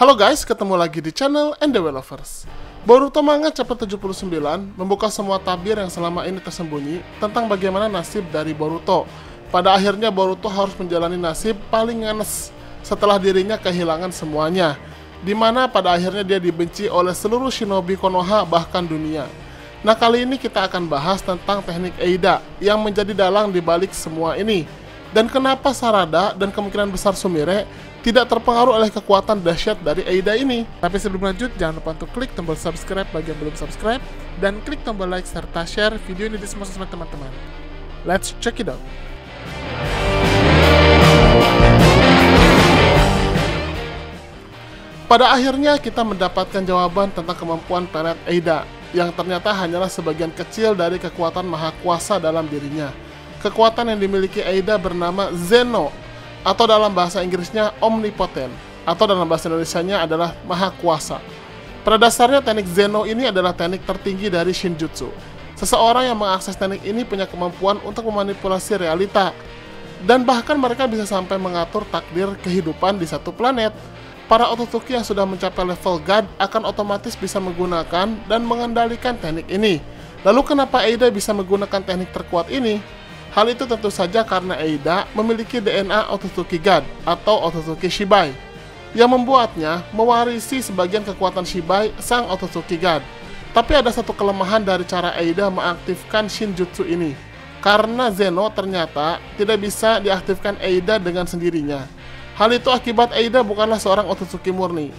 Halo guys, ketemu lagi di channel NDW Lovers. Boruto Manga chapter 79 membuka semua tabir yang selama ini tersembunyi tentang bagaimana nasib dari Boruto. Pada akhirnya Boruto harus menjalani nasib paling ngenes setelah dirinya kehilangan semuanya, dimana pada akhirnya dia dibenci oleh seluruh shinobi Konoha bahkan dunia. Nah, kali ini kita akan bahas tentang teknik Eida yang menjadi dalang dibalik semua ini, dan kenapa Sarada dan kemungkinan besar Sumire tidak terpengaruh oleh kekuatan dahsyat dari Eida ini. Tapi sebelum lanjut, jangan lupa untuk klik tombol subscribe bagi yang belum subscribe, dan klik tombol like serta share video ini di semua sosmed teman-teman. Let's check it out. Pada akhirnya kita mendapatkan jawaban tentang kemampuan pelet Eida, yang ternyata hanyalah sebagian kecil dari kekuatan maha kuasa dalam dirinya. Kekuatan yang dimiliki Eida bernama Zeno, atau dalam bahasa Inggrisnya omnipotent, atau dalam bahasa Indonesianya adalah maha kuasa. Pada dasarnya teknik Zeno ini adalah teknik tertinggi dari Shinjutsu. Seseorang yang mengakses teknik ini punya kemampuan untuk memanipulasi realita, dan bahkan mereka bisa sampai mengatur takdir kehidupan di satu planet. Para Otsutsuki yang sudah mencapai level God akan otomatis bisa menggunakan dan mengendalikan teknik ini. Lalu kenapa Eida bisa menggunakan teknik terkuat ini? Hal itu tentu saja karena Eida memiliki DNA Otsutsuki God atau Otsutsuki Shibai, yang membuatnya mewarisi sebagian kekuatan Shibai sang Otsutsuki God. Tapi ada satu kelemahan dari cara Eida mengaktifkan Shinjutsu ini, karena Zeno ternyata tidak bisa diaktifkan Eida dengan sendirinya. Hal itu akibat Eida bukanlah seorang Otsutsuki murni.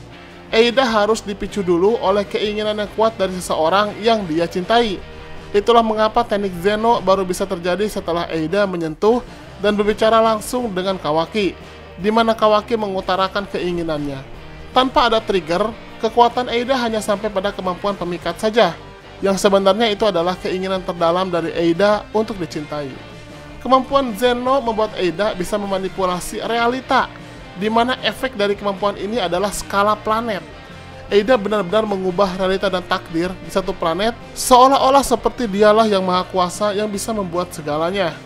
Eida harus dipicu dulu oleh keinginan yang kuat dari seseorang yang dia cintai. Itulah mengapa teknik Zeno baru bisa terjadi setelah Eida menyentuh dan berbicara langsung dengan Kawaki, di mana Kawaki mengutarakan keinginannya. Tanpa ada trigger, kekuatan Eida hanya sampai pada kemampuan pemikat saja, yang sebenarnya itu adalah keinginan terdalam dari Eida untuk dicintai. Kemampuan Zeno membuat Eida bisa memanipulasi realita, di mana efek dari kemampuan ini adalah skala planet. Eida benar-benar mengubah realita dan takdir di satu planet, seolah-olah seperti dialah yang maha kuasa yang bisa membuat segalanya.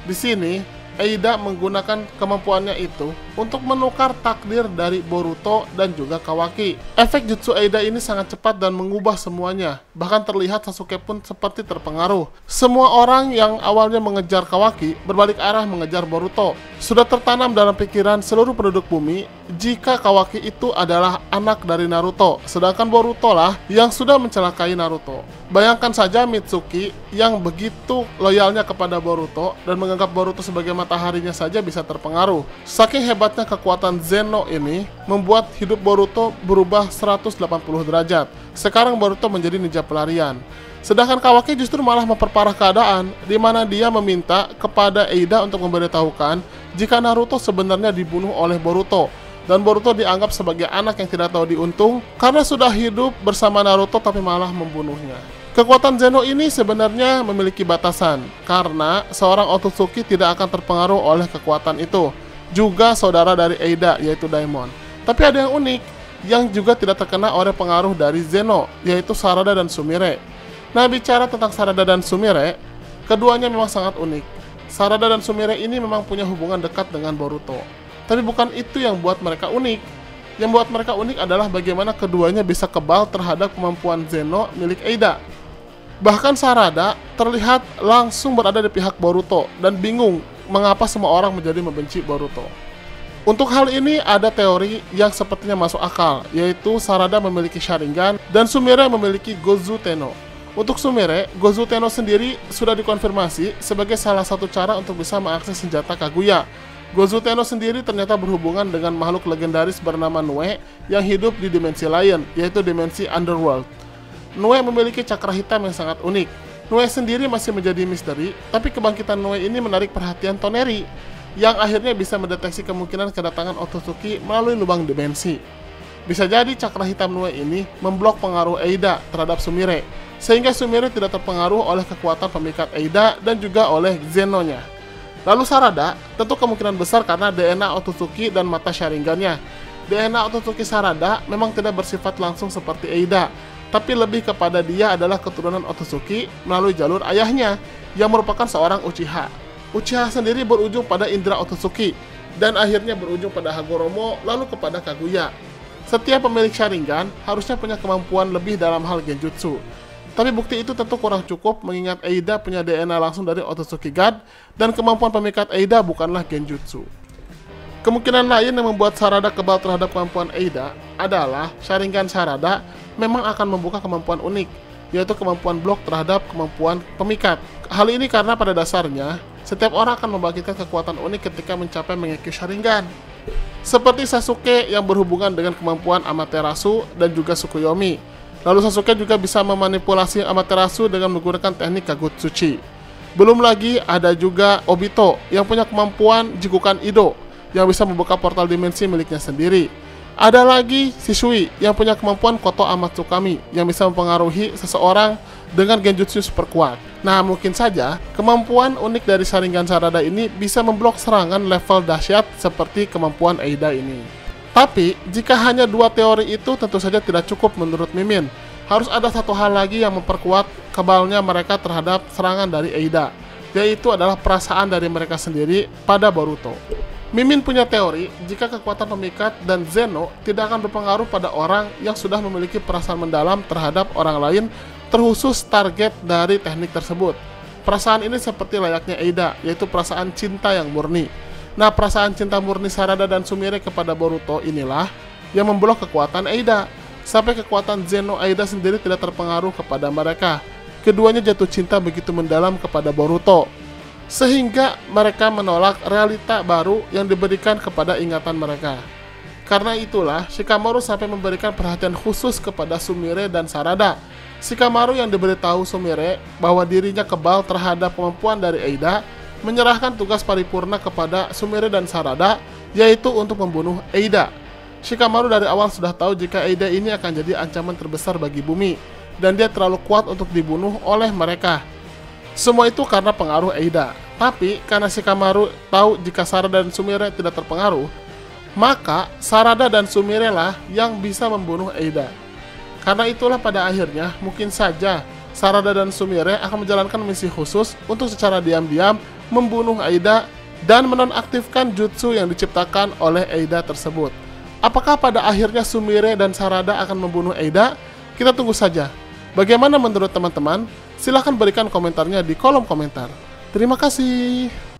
Di sini, Eida menggunakan kemampuannya itu untuk menukar takdir dari Boruto dan juga Kawaki. Efek jutsu Eida ini sangat cepat dan mengubah semuanya. Bahkan terlihat Sasuke pun seperti terpengaruh. Semua orang yang awalnya mengejar Kawaki berbalik arah mengejar Boruto. Sudah tertanam dalam pikiran seluruh penduduk bumi jika Kawaki itu adalah anak dari Naruto, sedangkan Boruto lah yang sudah mencelakai Naruto. Bayangkan saja Mitsuki yang begitu loyalnya kepada Boruto dan menganggap Boruto sebagai mataharinya saja bisa terpengaruh. Saking hebatnya kekuatan Zeno ini membuat hidup Boruto berubah 180 derajat. Sekarang Boruto menjadi ninja pelarian. Sedangkan Kawaki justru malah memperparah keadaan, di mana dia meminta kepada Eida untuk memberitahukan jika Naruto sebenarnya dibunuh oleh Boruto, dan Boruto dianggap sebagai anak yang tidak tahu diuntung karena sudah hidup bersama Naruto tapi malah membunuhnya. Kekuatan Zeno ini sebenarnya memiliki batasan, karena seorang Otsutsuki tidak akan terpengaruh oleh kekuatan itu. Juga saudara dari Eida, yaitu Daimon. Tapi ada yang unik, yang juga tidak terkena oleh pengaruh dari Zeno, yaitu Sarada dan Sumire. Nah, bicara tentang Sarada dan Sumire, keduanya memang sangat unik. Sarada dan Sumire ini memang punya hubungan dekat dengan Boruto. Tapi bukan itu yang buat mereka unik. Yang buat mereka unik adalah bagaimana keduanya bisa kebal terhadap kemampuan Zeno milik Eida. Bahkan Sarada terlihat langsung berada di pihak Boruto dan bingung mengapa semua orang menjadi membenci Boruto. Untuk hal ini ada teori yang sepertinya masuk akal, yaitu Sarada memiliki Sharingan dan Sumire memiliki Gozu Tenno. Untuk Sumire, Gozu Tenno sendiri sudah dikonfirmasi sebagai salah satu cara untuk bisa mengakses senjata Kaguya. Gozu Tenno sendiri ternyata berhubungan dengan makhluk legendaris bernama Nue yang hidup di dimensi lain, yaitu dimensi Underworld. Nue memiliki cakra hitam yang sangat unik. Nue sendiri masih menjadi misteri, tapi kebangkitan Nue ini menarik perhatian Toneri, yang akhirnya bisa mendeteksi kemungkinan kedatangan Otsutsuki melalui lubang dimensi. Bisa jadi cakra hitam Nue ini memblok pengaruh Eida terhadap Sumire, sehingga Sumire tidak terpengaruh oleh kekuatan pemikat Eida dan juga oleh Zeno-nya. Lalu Sarada, tentu kemungkinan besar karena DNA Otsutsuki dan mata Sharingan-nya. DNA Otsutsuki Sarada memang tidak bersifat langsung seperti Eida, tapi lebih kepada dia adalah keturunan Otsutsuki melalui jalur ayahnya, yang merupakan seorang Uchiha. Uchiha sendiri berujung pada indera Otsutsuki, dan akhirnya berujung pada Hagoromo, lalu kepada Kaguya. Setiap pemilik Sharingan harusnya punya kemampuan lebih dalam hal genjutsu. Tapi bukti itu tentu kurang cukup mengingat Eida punya DNA langsung dari Otsutsuki God dan kemampuan pemikat Eida bukanlah genjutsu. Kemungkinan lain yang membuat Sarada kebal terhadap kemampuan Eida adalah Sharingan Sarada memang akan membuka kemampuan unik, yaitu kemampuan blok terhadap kemampuan pemikat. Hal ini karena pada dasarnya, setiap orang akan membangkitkan kekuatan unik ketika mencapai mengeki Sharingan. Seperti Sasuke yang berhubungan dengan kemampuan Amaterasu dan juga Tsukuyomi. Lalu Sasuke juga bisa memanipulasi Amaterasu dengan menggunakan teknik Kagutsuchi. Belum lagi ada juga Obito yang punya kemampuan Jikukan Ido yang bisa membuka portal dimensi miliknya sendiri. Ada lagi Shisui yang punya kemampuan Koto Amatsukami yang bisa mempengaruhi seseorang dengan genjutsu super kuat. Nah, mungkin saja kemampuan unik dari Sharingan Sarada ini bisa memblok serangan level dahsyat seperti kemampuan Eida ini. Tapi, jika hanya dua teori itu tentu saja tidak cukup menurut Mimin. Harus ada satu hal lagi yang memperkuat kebalnya mereka terhadap serangan dari Eida, yaitu adalah perasaan dari mereka sendiri pada Boruto. Mimin punya teori jika kekuatan pemikat dan Zeno tidak akan berpengaruh pada orang yang sudah memiliki perasaan mendalam terhadap orang lain, terkhusus target dari teknik tersebut. Perasaan ini seperti layaknya Eida, yaitu perasaan cinta yang murni. Nah, perasaan cinta murni Sarada dan Sumire kepada Boruto inilah yang memblok kekuatan Eida, sampai kekuatan Zeno Eida sendiri tidak terpengaruh kepada mereka. Keduanya jatuh cinta begitu mendalam kepada Boruto, sehingga mereka menolak realita baru yang diberikan kepada ingatan mereka. Karena itulah, Shikamaru sampai memberikan perhatian khusus kepada Sumire dan Sarada. Shikamaru yang diberitahu Sumire bahwa dirinya kebal terhadap kemampuan dari Eida, menyerahkan tugas paripurna kepada Sumire dan Sarada, yaitu untuk membunuh Eida. Shikamaru dari awal sudah tahu jika Eida ini akan jadi ancaman terbesar bagi bumi, dan dia terlalu kuat untuk dibunuh oleh mereka. Semua itu karena pengaruh Eida. Tapi, karena Shikamaru tahu jika Sarada dan Sumire tidak terpengaruh, maka Sarada dan Sumire lah yang bisa membunuh Eida. Karena itulah pada akhirnya, mungkin saja Sarada dan Sumire akan menjalankan misi khusus untuk secara diam-diam membunuh Eida dan menonaktifkan jutsu yang diciptakan oleh Eida tersebut. Apakah pada akhirnya Sumire dan Sarada akan membunuh Eida? Kita tunggu saja. Bagaimana menurut teman-teman? Silahkan berikan komentarnya di kolom komentar. Terima kasih.